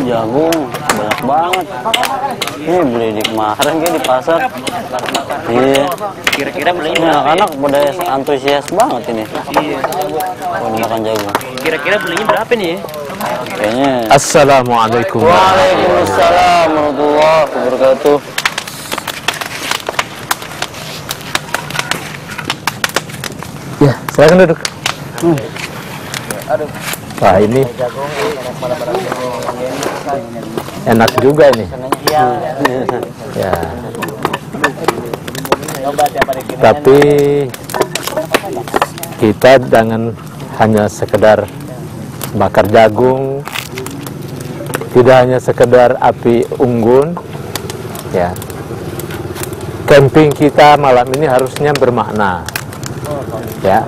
Jagung banyak banget. Ini beli di kemarin kayak di pasar. Iya. Kira-kira belinya Ini anak-anak pada antusias banget ini. Iya. Kalau makan jagung. Kira-kira belinya berapa nih? Kayaknya. Assalamualaikum. Waalaikumsalam warahmatullahi wabarakatuh. Ya, silakan duduk. Wah, ini enak juga ini. Ya. Tapi kita jangan hanya sekedar bakar jagung, tidak hanya sekedar api unggun. Ya. Camping kita malam ini harusnya bermakna. Ya.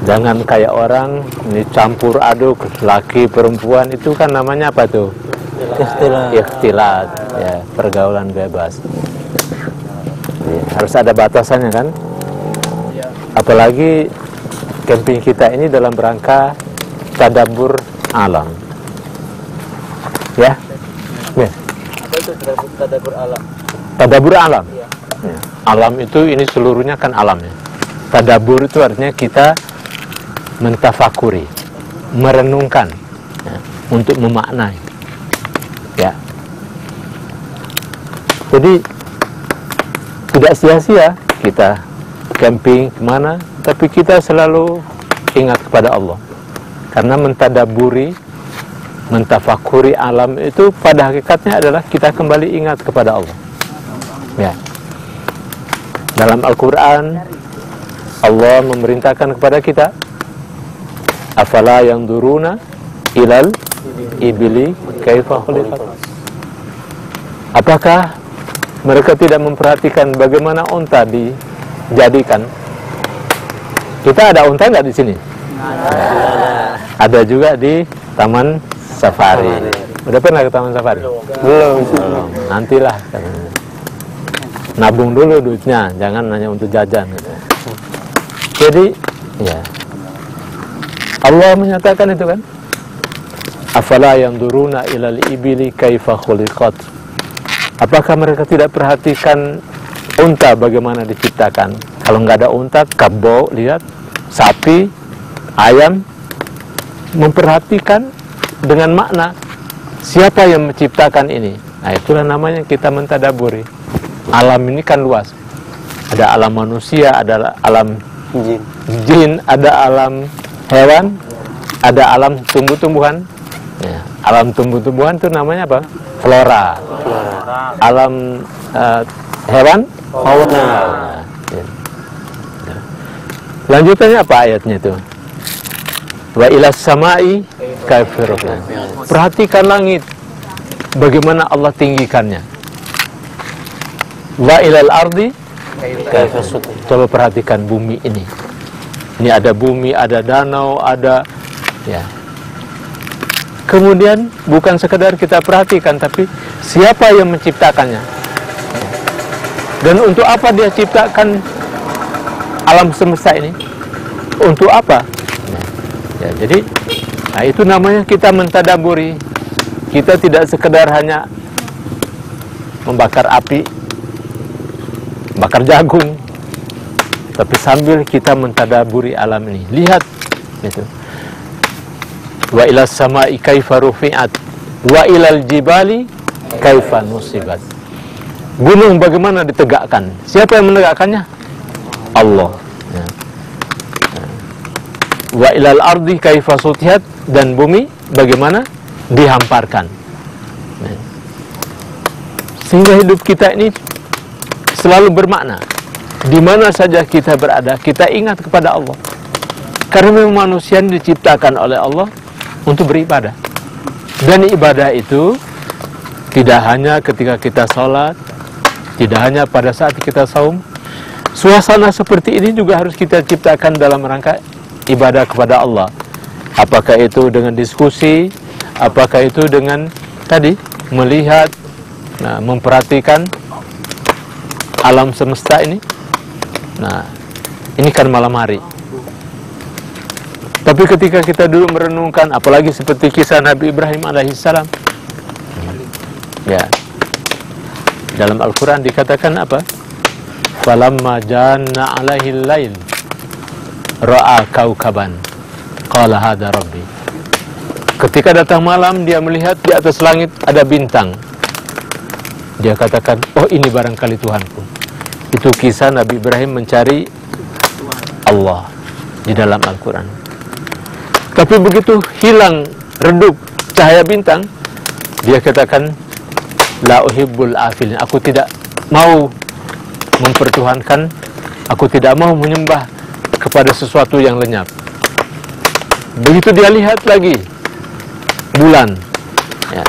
Jangan kayak orang ini campur aduk laki perempuan, itu kan namanya apa tuh? Ikhtilat, ya, pergaulan bebas. Ya, harus ada batasannya kan? Apalagi camping kita ini dalam rangka tadabbur alam. Ya. Ya. Apa itu tadabbur alam? Tadabbur alam. Ya. Alam itu ini seluruhnya kan alam ya. Tadabbur itu artinya kita mentafakuri, merenungkan, ya, untuk memaknai, ya. Jadi tidak sia-sia kita camping kemana, tapi kita selalu ingat kepada Allah, karena mentadaburi, mentafakuri alam itu pada hakikatnya adalah kita kembali ingat kepada Allah. Ya. Dalam Al-Quran Allah memerintahkan kepada kita, afala yanzuruna ilal ibili kaifa khuliqat. Apakah mereka tidak memperhatikan bagaimana unta dijadikan? Kita ada unta nggak di sini? Ada juga di Taman Safari. Udah pernah ke Taman Safari? Belum. Nantilah. Nabung dulu duitnya, jangan hanya untuk jajan. Jadi, ya. Allah menyatakan itu kan, afala yanzuruna ilal ibili kaifa khuliqat. Apakah mereka tidak perhatikan unta bagaimana diciptakan? Kalau nggak ada unta, kebo, lihat sapi, ayam, memperhatikan dengan makna siapa yang menciptakan ini. Nah, itulah namanya kita mentadaburi. Alam ini kan luas. Ada alam manusia, ada alam jin, ada alam hewan, ada alam tumbuh-tumbuhan. Ya, alam tumbuh-tumbuhan itu namanya apa? Flora. Alam hewan, fauna. Ya. Lanjutannya apa ayatnya itu? Wa ilas samai kaifa rufi'at. Perhatikan langit, bagaimana Allah tinggikannya. Wa ilal ardi kaifa sutihat. Coba perhatikan bumi ini. Ini ada bumi, ada danau, ada, ya. Kemudian bukan sekedar kita perhatikan, tapi siapa yang menciptakannya? Dan untuk apa dia ciptakan alam semesta ini? Untuk apa? Ya, jadi, nah itu namanya kita mentadaburi. Kita tidak sekedar hanya membakar api, bakar jagung, tapi sambil kita mentadaburi alam ini. Lihat itu. Wa ilas sama'i kaifa rufi'at wa ilal jibali kaifa nusibat. Gunung bagaimana ditegakkan? Siapa yang menegakkannya? Allah. Ya. Wa ilal ardi kaifa sutihat, dan bumi bagaimana dihamparkan. Ya. Sehingga hidup kita ini selalu bermakna. Di mana saja kita berada, kita ingat kepada Allah. Karena memang manusia diciptakan oleh Allah untuk beribadah. Dan ibadah itu tidak hanya ketika kita sholat, tidak hanya pada saat kita saum, suasana seperti ini juga harus kita ciptakan dalam rangka ibadah kepada Allah. Apakah itu dengan diskusi, apakah itu dengan tadi melihat, nah, memperhatikan alam semesta ini. Nah, ini kan malam hari. Tapi ketika kita dulu merenungkan, apalagi seperti kisah Nabi Ibrahim alaihissalam, ya, dalam Al-Quran dikatakan apa? Falamma janna alaihil lail ra'a kaukaban qala hadha rabbi. Ketika datang malam, dia melihat di atas langit ada bintang. Dia katakan, oh ini barangkali Tuhanku. Itu kisah Nabi Ibrahim mencari Allah di dalam Al-Quran. Tapi begitu hilang, redup cahaya bintang, dia katakan, la uhibbul afilin. Aku tidak mau mempertuhankan, aku tidak mau menyembah kepada sesuatu yang lenyap. Begitu dia lihat lagi bulan, ya,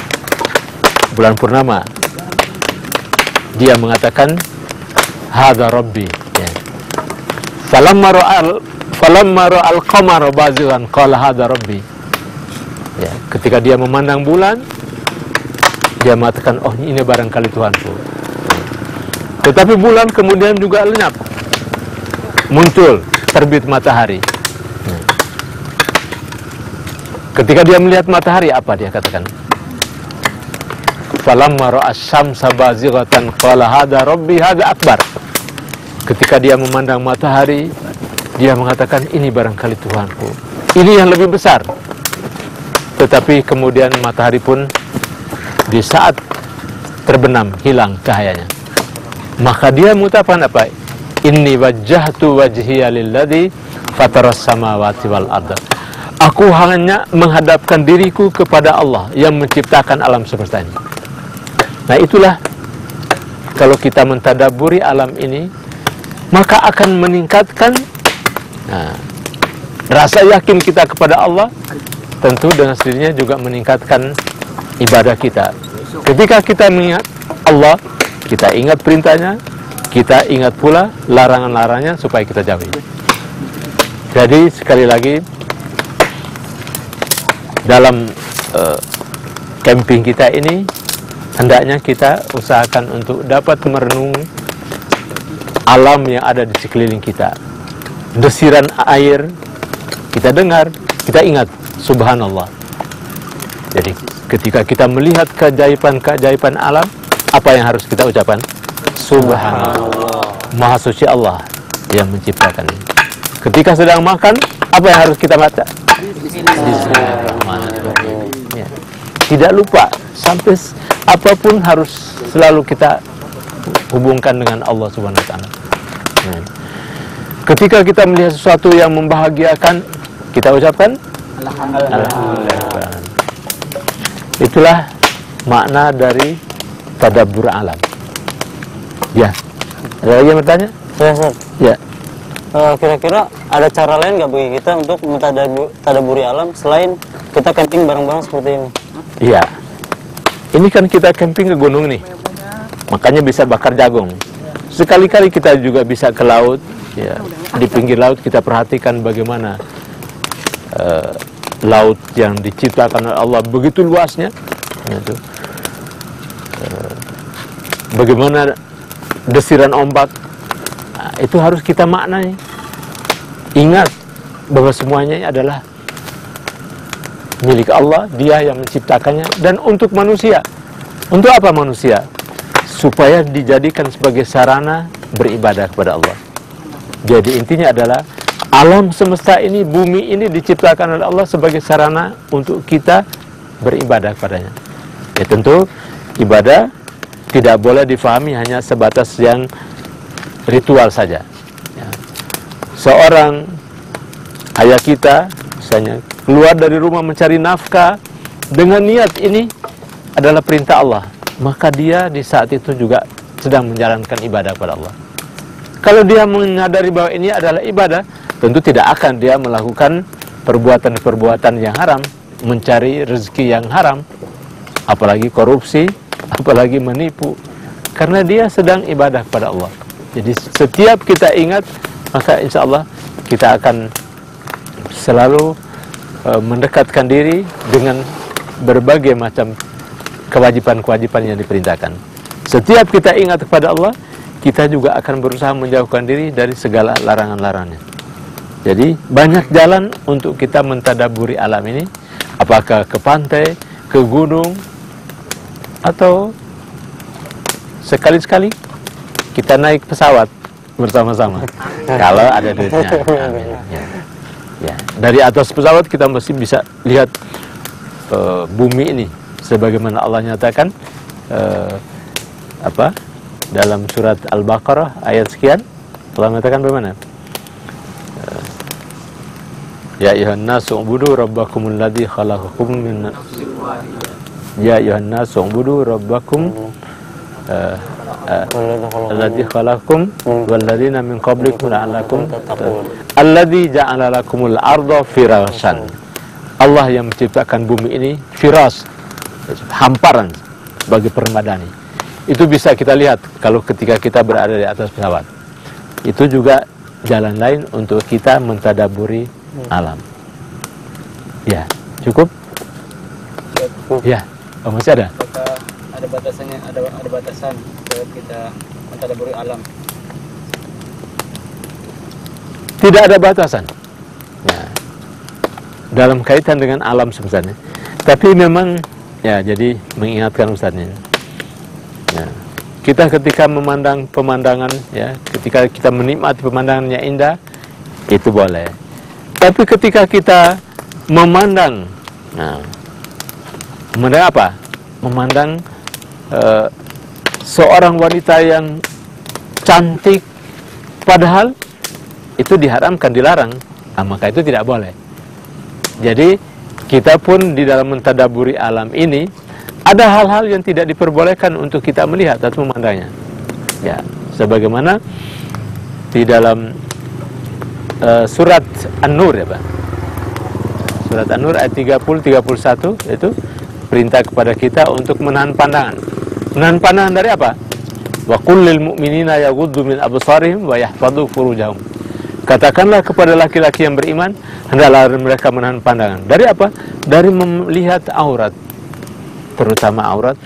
bulan purnama, dia mengatakan, hadza rabbi, ya. Falamma ra'al qamara bazighan qala hadza rabbi. Ya, ketika dia memandang bulan, dia mengatakan, oh ini barangkali Tuhanku. Tetapi bulan kemudian juga lenyap, muncul terbit matahari. Ketika dia melihat matahari, apa dia katakan? Falamma ra'a asy-syamsa bazighatan qala hadza rabbi hadza akbar. Ketika dia memandang matahari, dia mengatakan, ini barangkali Tuhanku, ini yang lebih besar. Tetapi kemudian matahari pun di saat terbenam hilang cahayanya. Maka dia mengucapkan apa? Inni wajjahtu wajhiya lilladzi fataras samawati wal arda. Aku hanya menghadapkan diriku kepada Allah yang menciptakan alam semesta ini. Nah, itulah kalau kita mentadaburi alam ini, maka akan meningkatkan rasa yakin kita kepada Allah. Tentu dengan sendirinya juga meningkatkan ibadah kita. Ketika kita mengingat Allah, kita ingat perintahnya, kita ingat pula larangan-larangannya supaya kita jauhi. Jadi sekali lagi, dalam camping kita ini, hendaknya kita usahakan untuk dapat merenungi alam yang ada di sekeliling kita. Desiran air kita dengar, kita ingat, subhanallah. Jadi ketika kita melihat keajaiban-keajaiban alam, apa yang harus kita ucapkan? Subhanallah. Maha suci Allah yang menciptakan ini. Ketika sedang makan, apa yang harus kita baca? Bismillahirrahmanirrahim. Ya. Tidak lupa, sampai apapun harus selalu kita hubungkan dengan Allah Subhanahu wa taala. Ya. Ketika kita melihat sesuatu yang membahagiakan, kita ucapkan Alhamdulillah. Itulah makna dari tadabbur alam. Ya. Ada lagi yang bertanya? Ya, Ustaz. Ya. Kira-kira ada cara lain nggak bagi kita untuk mentadaburi alam selain kita camping bareng-bareng seperti ini? Iya. Ini kan kita camping ke gunung nih, makanya bisa bakar jagung. Sekali-kali kita juga bisa ke laut, ya. Di pinggir laut kita perhatikan bagaimana laut yang diciptakan oleh Allah begitu luasnya, gitu. Bagaimana desiran ombak, nah, itu harus kita maknai. Ingat bahwa semuanya adalah milik Allah, Dia yang menciptakannya, dan untuk manusia. Untuk apa manusia? Supaya dijadikan sebagai sarana beribadah kepada Allah. Jadi intinya adalah alam semesta ini, bumi ini diciptakan oleh Allah sebagai sarana untuk kita beribadah kepadanya. Ya tentu ibadah tidak boleh difahami hanya sebatas yang ritual saja. Ya. Seorang ayah kita misalnya keluar dari rumah mencari nafkah dengan niat ini adalah perintah Allah, maka dia di saat itu juga sedang menjalankan ibadah kepada Allah. Kalau dia menyadari bahwa ini adalah ibadah, tentu tidak akan dia melakukan perbuatan-perbuatan yang haram, mencari rezeki yang haram, apalagi korupsi, apalagi menipu, karena dia sedang ibadah kepada Allah. Jadi setiap kita ingat, maka insya Allah kita akan selalu mendekatkan diri dengan berbagai macam kewajiban-kewajiban yang diperintahkan. Setiap kita ingat kepada Allah, kita juga akan berusaha menjauhkan diri dari segala larangan-larangannya. Jadi banyak jalan untuk kita mentadaburi alam ini, apakah ke pantai, ke gunung, atau sekali-sekali kita naik pesawat bersama-sama kalau ada duitnya. Amin. Ya. Dari atas pesawat kita mesti bisa lihat bumi ini sebagaimana Allah nyatakan dalam surat Al-Baqarah ayat sekian. Allah mengatakan bagaimana? Ya ayuhan nasu ubudu rabbakumul ladzi khalaqakum min Ya ayuhan nasu ubudu rabbakum alladzi khalaqakum walladzina min qablikum la'allakum alladzi ja'ala lakumul arda firashan. Allah yang menciptakan bumi ini firas, hamparan bagi permadani. Itu bisa kita lihat kalau ketika kita berada di atas pesawat. Itu juga jalan lain untuk kita mentadaburi alam. Ya, cukup? Ya, oh, masih ada? Ada batasannya, ada batasan kalau kita mentadaburi alam. Tidak ada batasan. Ya. Dalam kaitan dengan alam sebenarnya. Tapi memang ya jadi mengingatkan Ustaznya. Ya. Kita ketika memandang pemandangan ya, ketika kita menikmati pemandangannya indah, itu boleh. Tapi ketika kita memandang, nah, memandang apa? Memandang seorang wanita yang cantik, padahal itu diharamkan, dilarang, nah, maka itu tidak boleh. Jadi kita pun di dalam mentadaburi alam ini ada hal-hal yang tidak diperbolehkan untuk kita melihat atau memandangnya. Ya, sebagaimana di dalam surat An-Nur ya Pak. Surat An-Nur ayat 30-31 itu perintah kepada kita untuk menahan pandangan. Menahan pandangan dari apa? Wa qul lil mu'minina yaghuddu min absarihim wa yahfadhu furujahum. Katakanlah kepada laki-laki yang beriman, hendaklah mereka menahan pandangan. Dari apa? Dari melihat aurat, terutama aurat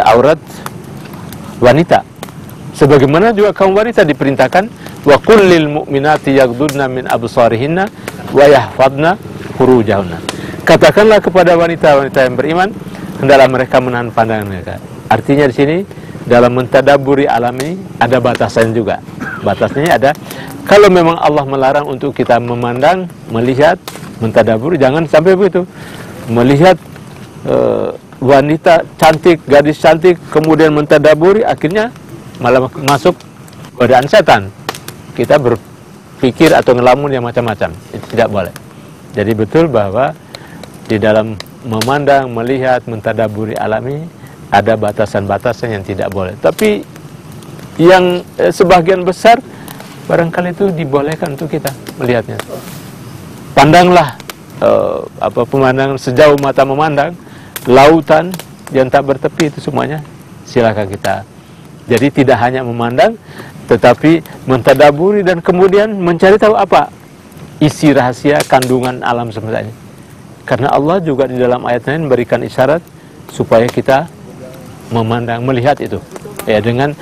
aurat wanita. Sebagaimana juga kaum wanita diperintahkan wa qul lil mu'minati yaghdudna min absarihinna wa yahfadna furujahunna. Katakanlah kepada wanita-wanita yang beriman, hendaklah mereka menahan pandangan mereka. Artinya di sini dalam mentadaburi alam ini ada batasan juga. Batasnya ada. Kalau memang Allah melarang untuk kita memandang, melihat, mentadaburi, jangan sampai begitu. Melihat wanita cantik, gadis cantik, kemudian mentadaburi, akhirnya malah masuk godaan setan. Kita berpikir atau ngelamun yang macam-macam. Itu tidak boleh. Jadi betul bahwa di dalam memandang, melihat, mentadaburi alam ini ada batasan-batasan yang tidak boleh. Tapi yang sebagian besar barangkali itu dibolehkan untuk kita melihatnya. Pandanglah pemandangan sejauh mata memandang, lautan yang tak bertepi, itu semuanya silakan kita. Jadi tidak hanya memandang, tetapi mentadaburi dan kemudian mencari tahu apa isi rahasia kandungan alam semesta ini. Karena Allah juga di dalam ayat lain memberikan isyarat supaya kita memandang, melihat itu, ya, dengan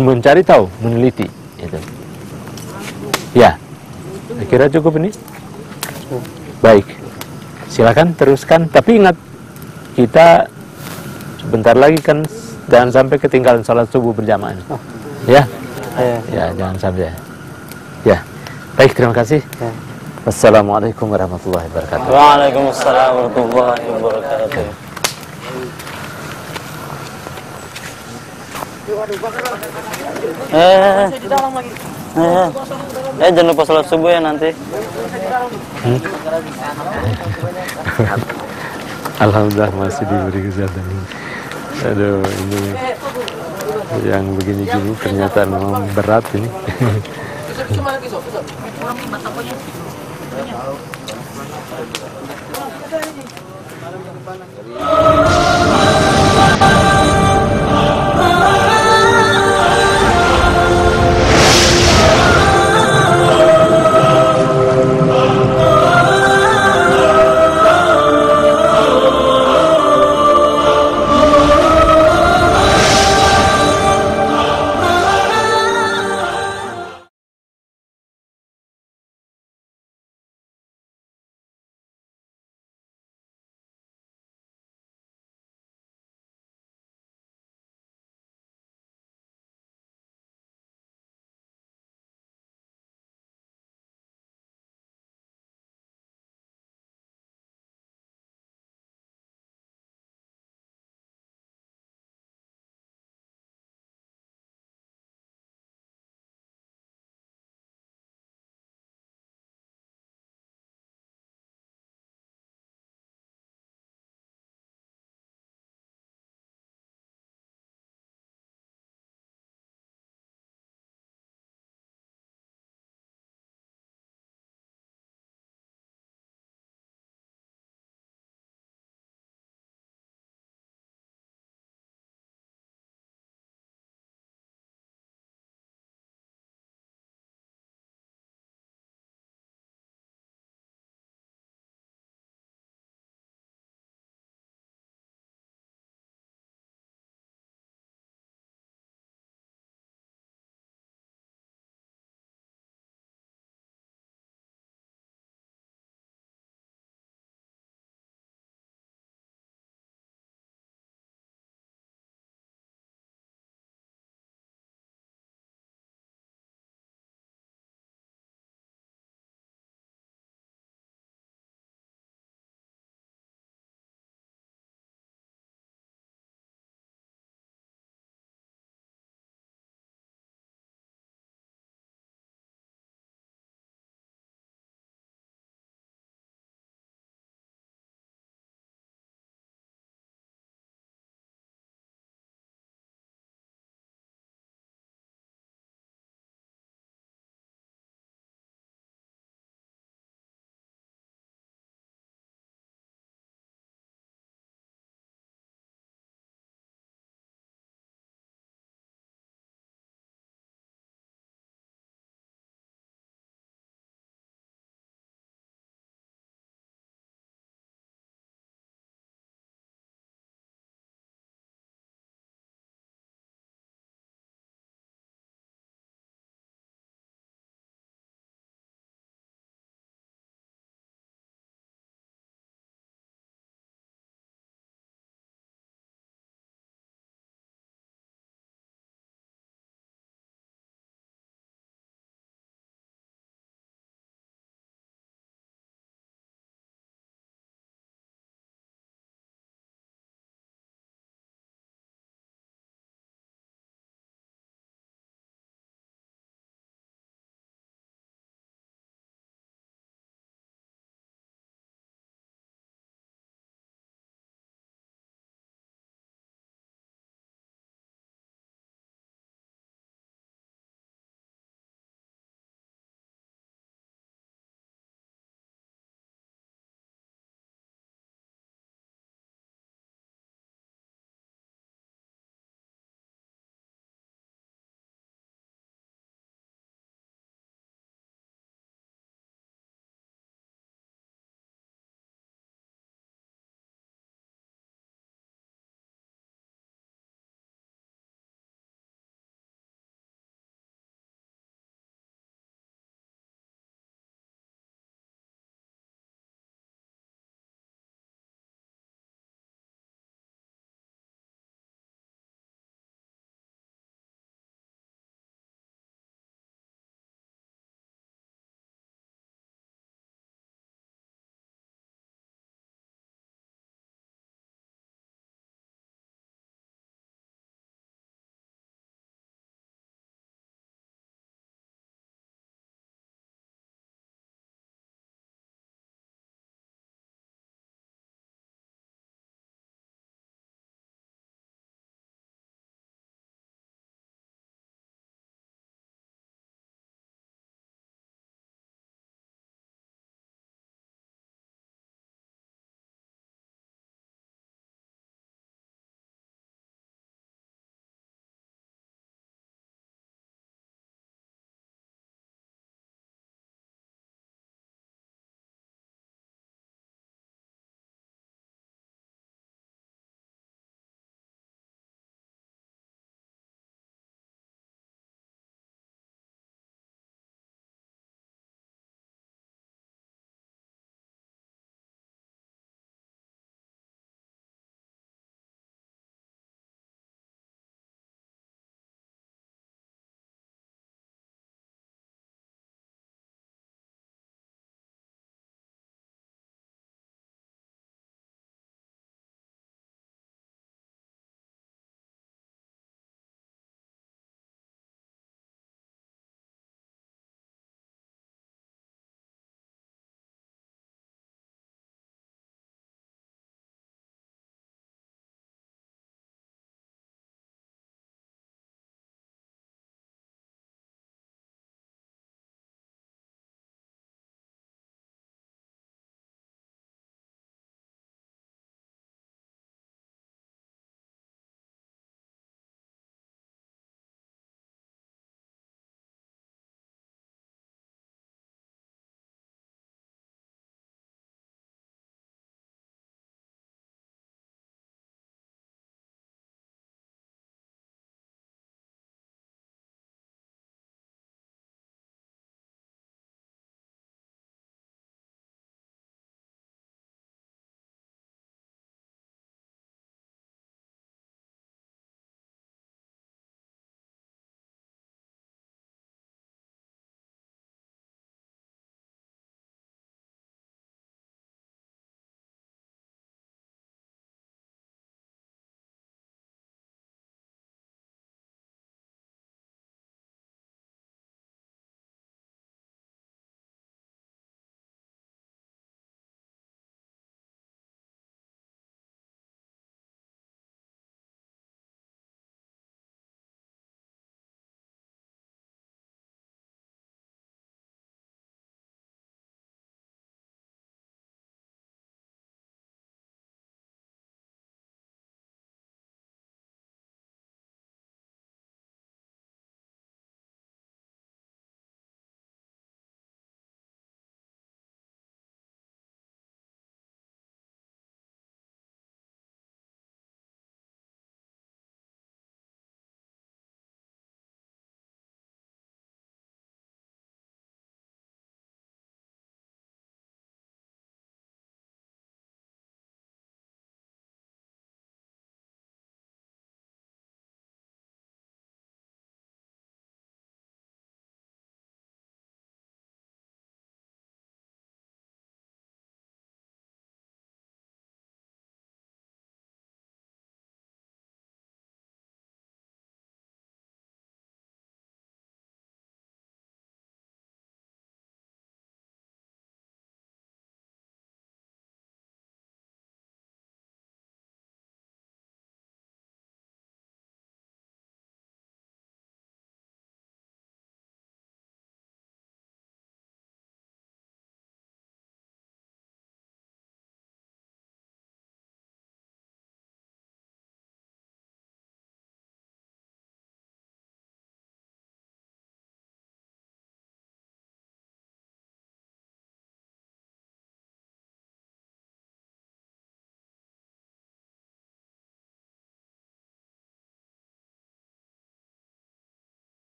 mencari tahu, meneliti itu. Ya, saya kira cukup ini. Baik, silakan teruskan. Tapi ingat, kita sebentar lagi kan jangan sampai ketinggalan salat subuh berjamaah. Ya, ya, jangan sampai. Ya, baik, terima kasih. Wassalamualaikum warahmatullahi wabarakatuh. Waalaikumsalam warahmatullahi wabarakatuh. Jangan lupa sholat subuh ya nanti. Alhamdulillah masih diberi kesehatan. Aduh, ini yang begini-gini ternyata memang berat ini.